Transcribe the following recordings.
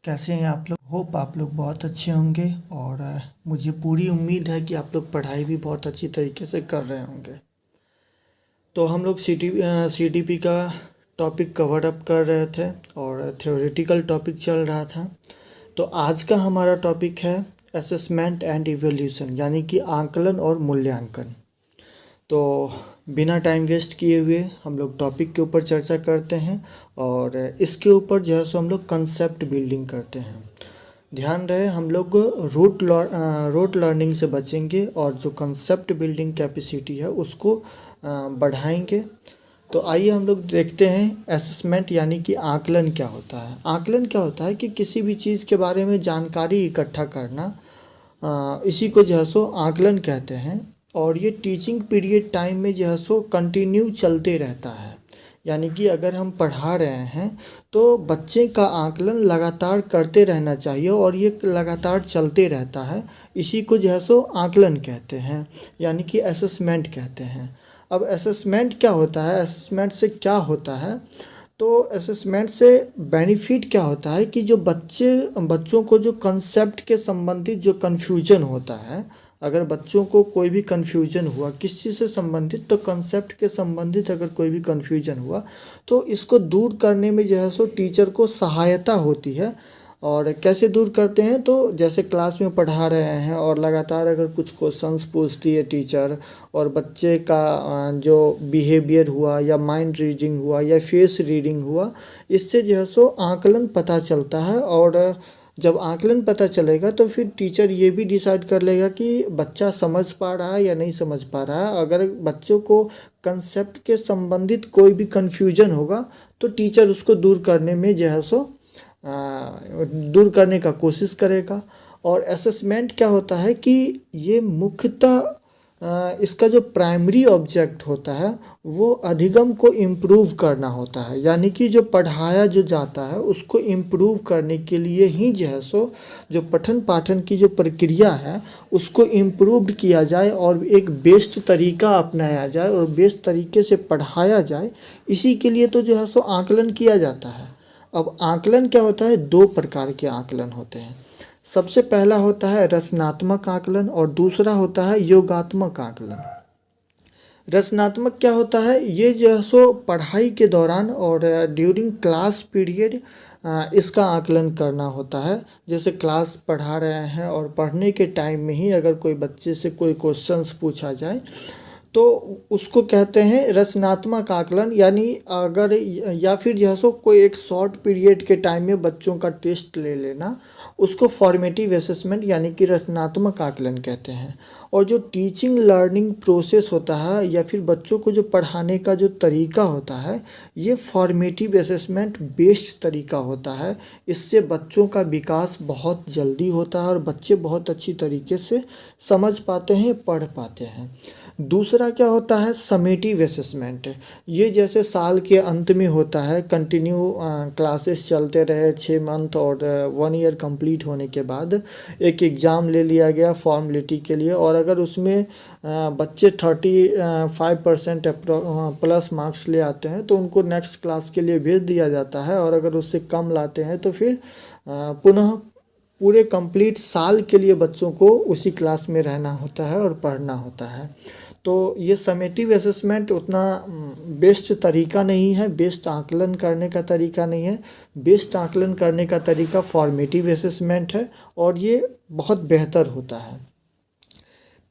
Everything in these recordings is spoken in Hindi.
कैसे हैं आप लोग। होप आप लोग बहुत अच्छे होंगे और मुझे पूरी उम्मीद है कि आप लोग पढ़ाई भी बहुत अच्छी तरीके से कर रहे होंगे। तो हम लोग CDP का टॉपिक कवर अप कर रहे थे और थ्योरेटिकल टॉपिक चल रहा था। तो आज का हमारा टॉपिक है असेसमेंट एंड इवोल्यूशन, यानी कि आकलन और मूल्यांकन। तो बिना टाइम वेस्ट किए हुए हम लोग टॉपिक के ऊपर चर्चा करते हैं और इसके ऊपर जो है सो हम लोग कंसेप्ट बिल्डिंग करते हैं। ध्यान रहे हम लोग रोट लर्निंग से बचेंगे और जो कंसेप्ट बिल्डिंग कैपेसिटी है उसको बढ़ाएंगे। तो आइए हम लोग देखते हैं असेसमेंट यानी कि आकलन क्या होता है। आकलन क्या होता है कि किसी भी चीज़ के बारे में जानकारी इकट्ठा करना, इसी को जो है सो आकलन कहते हैं। और ये टीचिंग पीरियड टाइम में जो है सो कंटिन्यू चलते रहता है, यानी कि अगर हम पढ़ा रहे हैं तो बच्चे का आकलन लगातार करते रहना चाहिए और ये लगातार चलते रहता है। इसी को जो है सो आकलन कहते हैं, यानी कि असेसमेंट कहते हैं। अब असेसमेंट क्या होता है, असेसमेंट से क्या होता है? तो असेसमेंट से बेनिफिट क्या होता है कि जो बच्चों को जो कंसेप्ट के संबंधित जो कन्फ्यूजन होता है, अगर बच्चों को कोई भी कन्फ्यूजन हुआ किस चीज़ से संबंधित, तो कंसेप्ट के संबंधित अगर कोई भी कन्फ्यूजन हुआ तो इसको दूर करने में जो है सो टीचर को सहायता होती है। और कैसे दूर करते हैं, तो जैसे क्लास में पढ़ा रहे हैं और लगातार अगर कुछ क्वेश्चंस पूछती है टीचर और बच्चे का जो बिहेवियर हुआ या माइंड रीडिंग हुआ या फेस रीडिंग हुआ, इससे जो है सो आकलन पता चलता है। और जब आकलन पता चलेगा तो फिर टीचर ये भी डिसाइड कर लेगा कि बच्चा समझ पा रहा है या नहीं समझ पा रहा है। अगर बच्चों को कंसेप्ट के संबंधित कोई भी कन्फ्यूजन होगा तो टीचर उसको दूर करने में जो है सो दूर करने का कोशिश करेगा। और असेसमेंट क्या होता है कि ये मुख्यतः इसका जो प्राइमरी ऑब्जेक्ट होता है वो अधिगम को इम्प्रूव करना होता है, यानी कि जो पढ़ाया जो जाता है उसको इम्प्रूव करने के लिए ही जो है सो जो पठन पाठन की जो प्रक्रिया है उसको इम्प्रूव्ड किया जाए और एक बेस्ट तरीका अपनाया जाए और बेस्ट तरीके से पढ़ाया जाए। इसी के लिए तो जो है सो आकलन किया जाता है। अब आकलन क्या होता है, दो प्रकार के आकलन होते हैं। सबसे पहला होता है रचनात्मक आकलन और दूसरा होता है योगात्मक आकलन। रचनात्मक क्या होता है, ये जो है सो पढ़ाई के दौरान और ड्यूरिंग क्लास पीरियड इसका आकलन करना होता है। जैसे क्लास पढ़ा रहे हैं और पढ़ने के टाइम में ही अगर कोई बच्चे से कोई क्वेश्चंस पूछा जाए तो उसको कहते हैं रचनात्मक आकलन। यानी अगर या फिर जो है सो कोई एक शॉर्ट पीरियड के टाइम में बच्चों का टेस्ट ले लेना, उसको फॉर्मेटिव असेसमेंट यानी कि रचनात्मक आकलन कहते हैं। और जो टीचिंग लर्निंग प्रोसेस होता है या फिर बच्चों को जो पढ़ाने का जो तरीका होता है, ये फॉर्मेटिव असेसमेंट बेस्ड तरीका होता है। इससे बच्चों का विकास बहुत जल्दी होता है और बच्चे बहुत अच्छी तरीके से समझ पाते हैं, पढ़ पाते हैं। दूसरा क्या होता है, समेटिव असेसमेंट। ये जैसे साल के अंत में होता है, कंटिन्यू क्लासेस चलते रहे 6 मंथ और 1 ईयर कंप्लीट होने के बाद एक एग्ज़ाम ले लिया गया फॉर्मेलिटी के लिए, और अगर उसमें बच्चे 35% प्लस मार्क्स ले आते हैं तो उनको नेक्स्ट क्लास के लिए भेज दिया जाता है। और अगर उससे कम लाते हैं तो फिर पुनः पूरे कंप्लीट साल के लिए बच्चों को उसी क्लास में रहना होता है और पढ़ना होता है। तो ये समेटिव असेसमेंट उतना बेस्ट तरीका नहीं है, बेस्ट आकलन करने का तरीका नहीं है। बेस्ट आकलन करने का तरीका फॉर्मेटिव असेसमेंट है और ये बहुत बेहतर होता है।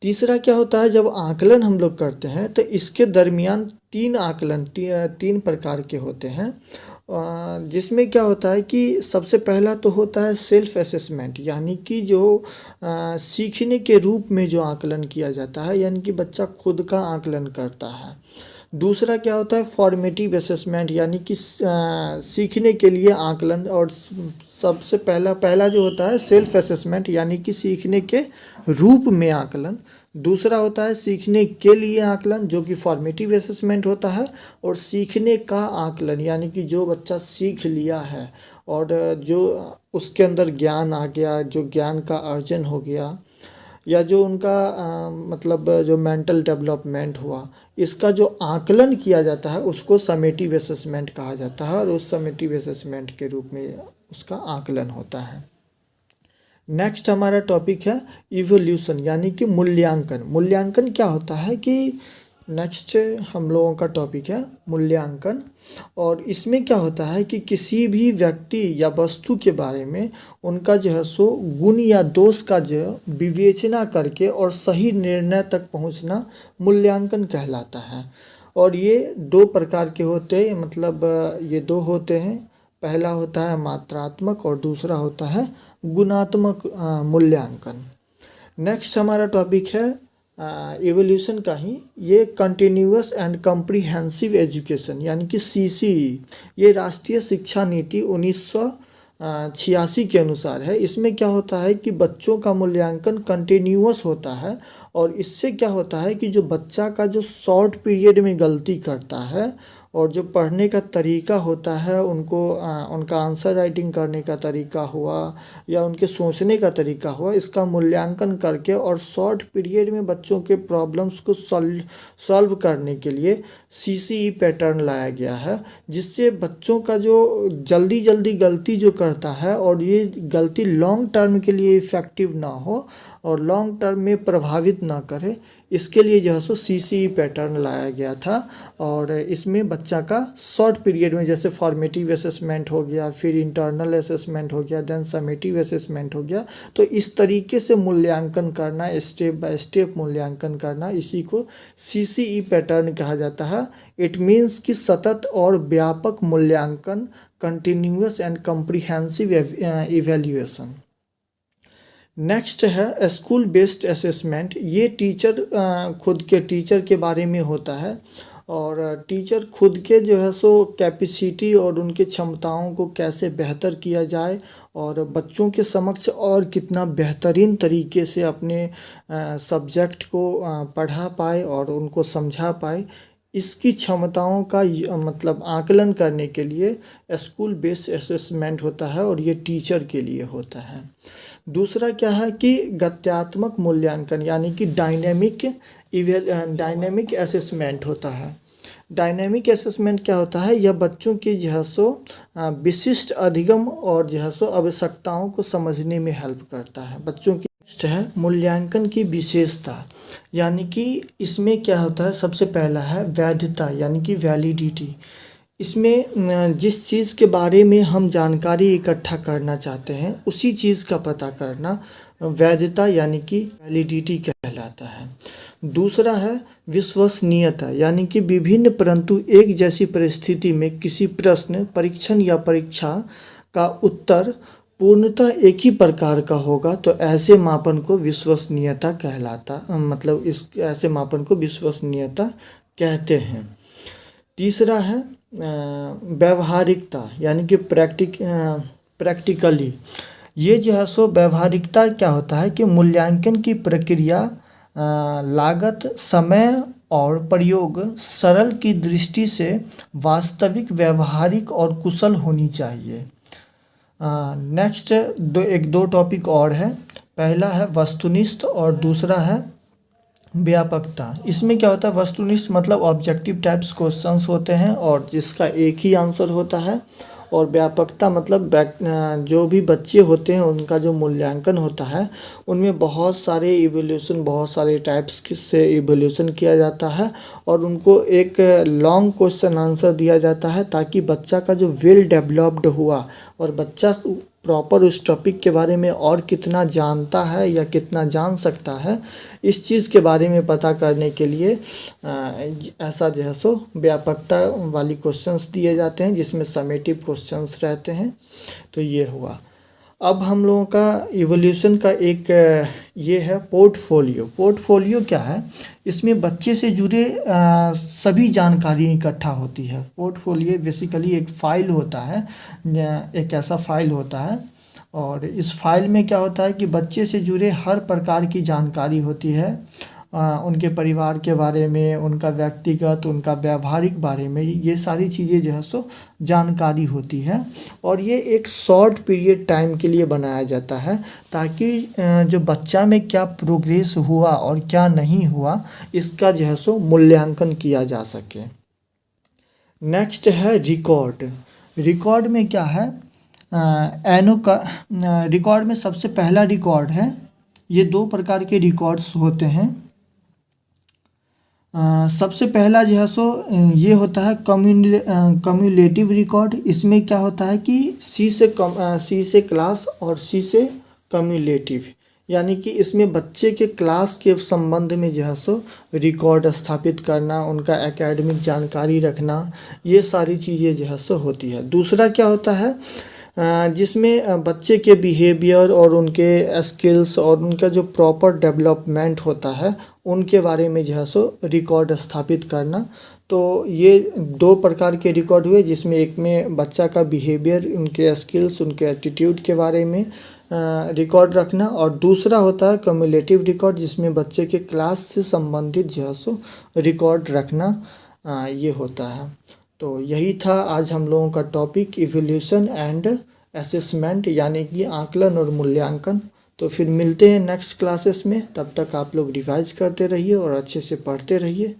तीसरा क्या होता है, जब आकलन हम लोग करते हैं तो इसके दरमियान 3 आकलन 3 प्रकार के होते हैं, जिसमें क्या होता है कि सबसे पहला तो होता है सेल्फ असेसमेंट, यानी कि जो सीखने के रूप में जो आकलन किया जाता है, यानी कि बच्चा खुद का आकलन करता है। दूसरा क्या होता है फॉर्मेटिव असेसमेंट, यानी कि सीखने के लिए आकलन। और सबसे पहला जो होता है सेल्फ असेसमेंट, यानी कि सीखने के रूप में आकलन। दूसरा होता है सीखने के लिए आकलन, जो कि फॉर्मेटिव असेसमेंट होता है। और सीखने का आकलन, यानी कि जो बच्चा सीख लिया है और जो उसके अंदर ज्ञान आ गया, जो ज्ञान का अर्जन हो गया, या जो उनका मतलब जो मेंटल डेवलपमेंट हुआ, इसका जो आकलन किया जाता है उसको समेटिव असेसमेंट कहा जाता है। और उस समेटिव असेसमेंट के रूप में उसका आकलन होता है। नेक्स्ट हमारा टॉपिक है इवोल्यूशन यानी कि मूल्यांकन। मूल्यांकन क्या होता है कि नेक्स्ट हम लोगों का टॉपिक है मूल्यांकन। और इसमें क्या होता है कि किसी भी व्यक्ति या वस्तु के बारे में उनका जो है सो गुण या दोष का जो विवेचना करके और सही निर्णय तक पहुंचना मूल्यांकन कहलाता है। और ये दो प्रकार के होते हैं, मतलब ये दो होते हैं। पहला होता है मात्रात्मक और दूसरा होता है गुणात्मक मूल्यांकन। नेक्स्ट हमारा टॉपिक है एवोल्यूशन का ही। ये कंटिन्यूअस एंड कम्प्रीहेंसिव एजुकेशन यानी कि CCE, ये राष्ट्रीय शिक्षा नीति 1986 के अनुसार है। इसमें क्या होता है कि बच्चों का मूल्यांकन कंटिन्यूअस होता है और इससे क्या होता है कि जो बच्चा का जो शॉर्ट पीरियड में गलती करता है और जो पढ़ने का तरीका होता है, उनका आंसर राइटिंग करने का तरीका हुआ या उनके सोचने का तरीका हुआ, इसका मूल्यांकन करके और शॉर्ट पीरियड में बच्चों के प्रॉब्लम्स को सॉल्व करने के लिए CCE पैटर्न लाया गया है, जिससे बच्चों का जो जल्दी गलती जो करता है और ये गलती लॉन्ग टर्म के लिए इफ़ेक्टिव ना हो और लॉन्ग टर्म में प्रभावित ना करे, इसके लिए जो है सो CCE पैटर्न लाया गया था। और इसमें बच्चा का शॉर्ट पीरियड में जैसे फॉर्मेटिव असेसमेंट हो गया, फिर इंटरनल असेसमेंट हो गया, देन समेटिव असेसमेंट हो गया, तो इस तरीके से मूल्यांकन करना, स्टेप बाय स्टेप मूल्यांकन करना, इसी को CCE पैटर्न कहा जाता है। इट मीन्स कि सतत और व्यापक मूल्यांकन, continuous and comprehensive evaluation. Next है स्कूल बेस्ड असेसमेंट। ये खुद के टीचर के बारे में होता है और टीचर खुद के जो है सो कैपेसिटी और उनके क्षमताओं को कैसे बेहतर किया जाए और बच्चों के समक्ष और कितना बेहतरीन तरीके से अपने सब्जेक्ट को पढ़ा पाए और उनको समझा पाए, इसकी क्षमताओं का मतलब आकलन करने के लिए स्कूल बेस्ड असेसमेंट होता है और ये टीचर के लिए होता है। दूसरा क्या है कि गत्यात्मक मूल्यांकन यानी कि डायनेमिक असेसमेंट होता है। डायनेमिक असेसमेंट क्या होता है, यह बच्चों की जो है सो विशिष्ट अधिगम और जो है सो आवश्यकताओं को समझने में हेल्प करता है बच्चों की। है मूल्यांकन की विशेषता, यानी कि इसमें क्या होता है, सबसे पहला है वैधता यानी कि वैलिडिटी। इसमें जिस चीज़ के बारे में हम जानकारी इकट्ठा करना चाहते हैं उसी चीज़ का पता करना वैधता यानी कि वैलिडिटी कहलाता है। दूसरा है विश्वसनीयता, यानी कि विभिन्न परंतु एक जैसी परिस्थिति में किसी प्रश्न, परीक्षण या परीक्षा का उत्तर पूर्णतः एक ही प्रकार का होगा तो ऐसे मापन को विश्वसनीयता कहलाता, मतलब इस ऐसे मापन को विश्वसनीयता कहते हैं। तीसरा है व्यावहारिकता यानी कि प्रैक्टिकली। ये जो है सो व्यावहारिकता क्या होता है कि मूल्यांकन की प्रक्रिया लागत, समय और प्रयोग सरल की दृष्टि से वास्तविक, व्यावहारिक और कुशल होनी चाहिए। नेक्स्ट दो टॉपिक और है। पहला है वस्तुनिष्ठ और दूसरा है व्यापकता। इसमें क्या होता है, वस्तुनिष्ठ मतलब ऑब्जेक्टिव टाइप्स क्वेश्चंस होते हैं और जिसका एक ही आंसर होता है, और व्यापकता मतलब जो भी बच्चे होते हैं उनका जो मूल्यांकन होता है उनमें बहुत सारे इवोल्यूशन, बहुत सारे टाइप्स से इवोल्यूशन किया जाता है और उनको एक लॉन्ग क्वेश्चन आंसर दिया जाता है ताकि बच्चा का जो वेल डेवलप्ड हुआ और बच्चा प्रॉपर उस टॉपिक के बारे में और कितना जानता है या कितना जान सकता है, इस चीज़ के बारे में पता करने के लिए ऐसा जो है सो व्यापकता वाली क्वेश्चंस दिए जाते हैं जिसमें समेटिव क्वेश्चंस रहते हैं। तो ये हुआ। अब हम लोगों का इवोल्यूशन का एक ये है पोर्टफोलियो। पोर्टफोलियो क्या है, इसमें बच्चे से जुड़े सभी जानकारी इकट्ठा होती है। पोर्टफोलियो बेसिकली एक फ़ाइल होता है, एक ऐसा फाइल होता है और इस फाइल में क्या होता है कि बच्चे से जुड़े हर प्रकार की जानकारी होती है, उनके परिवार के बारे में, उनका व्यक्तिगत, उनका व्यावहारिक बारे में, ये सारी चीज़ें जो है सो जानकारी होती है और ये एक शॉर्ट पीरियड टाइम के लिए बनाया जाता है ताकि जो बच्चा में क्या प्रोग्रेस हुआ और क्या नहीं हुआ इसका जो है सो मूल्यांकन किया जा सके। नेक्स्ट है रिकॉर्ड। रिकॉर्ड में क्या है, एनो का रिकॉर्ड में सबसे पहला रिकॉर्ड है। ये दो प्रकार के रिकॉर्ड्स होते हैं। सबसे पहला जो है सो ये होता है कम्युलेटिव रिकॉर्ड। इसमें क्या होता है कि सी से क्लास और सी से कम्युलेटिव, यानी कि इसमें बच्चे के क्लास के संबंध में जो है सो रिकॉर्ड स्थापित करना, उनका एकेडमिक जानकारी रखना, ये सारी चीज़ें जो है सो होती है। दूसरा क्या होता है जिसमें बच्चे के बिहेवियर और उनके स्किल्स और उनका जो प्रॉपर डेवलपमेंट होता है उनके बारे में जो है सो रिकॉर्ड स्थापित करना। तो ये दो प्रकार के रिकॉर्ड हुए, जिसमें एक में बच्चा का बिहेवियर, उनके स्किल्स, उनके एटीट्यूड के बारे में रिकॉर्ड रखना, और दूसरा होता है कम्युलेटिव रिकॉर्ड, जिसमें बच्चे के क्लास से संबंधित जो है सो रिकॉर्ड रखना ये होता है। तो यही था आज हम लोगों का टॉपिक, इवोल्यूशन एंड असेसमेंट, यानी कि आकलन और मूल्यांकन। तो फिर मिलते हैं नेक्स्ट क्लासेस में, तब तक आप लोग रिवाइज करते रहिए और अच्छे से पढ़ते रहिए।